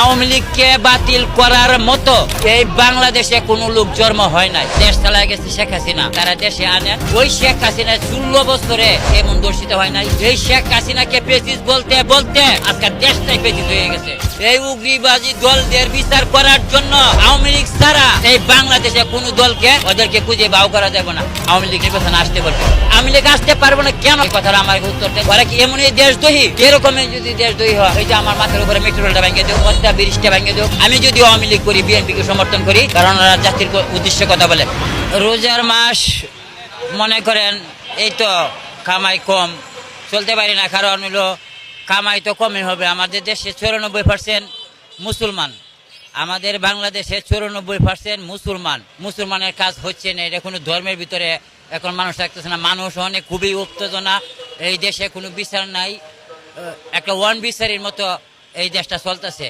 আওয়ামী লীগকে বাতিল করার মতো এই বাংলাদেশে কোনো লোক জন্ম হয় নাই। দেশ চালায় গেছে শেখ হাসিনা, তারা দেশে আনেন। ওই শেখ হাসিনা 16 বছরে এমন দর্শিত হয় নাই। এই শেখ হাসিনাকে পেচিস বলতে বলতে আজকে দেশটাই পেচিস হয়ে গেছে। এই উগ্রবাদী দলদের বিচার করার জন্য আওয়ামী লীগ ছাড়া এই বাংলাদেশে কোনো দলকে ওদেরকে খুঁজে বাউ করা যাবে না। আওয়ামী লীগ নির্বাচনে আসতে বলবে, আওয়ামী লীগ আসতে পারবো না কেন? এই কথাটা আমার উত্তর দেয়। ওরা কি এমনই দেশদ্রোহী? এরকমের যদি দেশদ্রোহী হয়, এই যে আমার মাথার উপরে মেট্রো রেলটা ভেঙে দেব, পদ্মা ব্রিজটা ভেঙে দেব। আমি যদি আওয়ামী লীগ করি, বিএনপিকে সমর্থন করি, কারণ ওরা জাতির উদ্দেশ্যে কথা বলে। রোজার মাস মনে করেন এই তো কামাই কম, চলতে পারি না, কারণ হলো কামাই তো কমই হবে। আমাদের দেশে 94% মুসলমান, আমাদের বাংলাদেশে 94% মুসলমান। মুসলমানের কাজ হচ্ছে না, এটা কোনো ধর্মের ভিতরে এখন মানুষ থাকতেছে না। মানুষ অনেক খুবই উত্তেজনা, এই দেশে কোনো বিচার নাই, একটা ওয়ান বিচারের মতো এই দেশটা চলতেছে।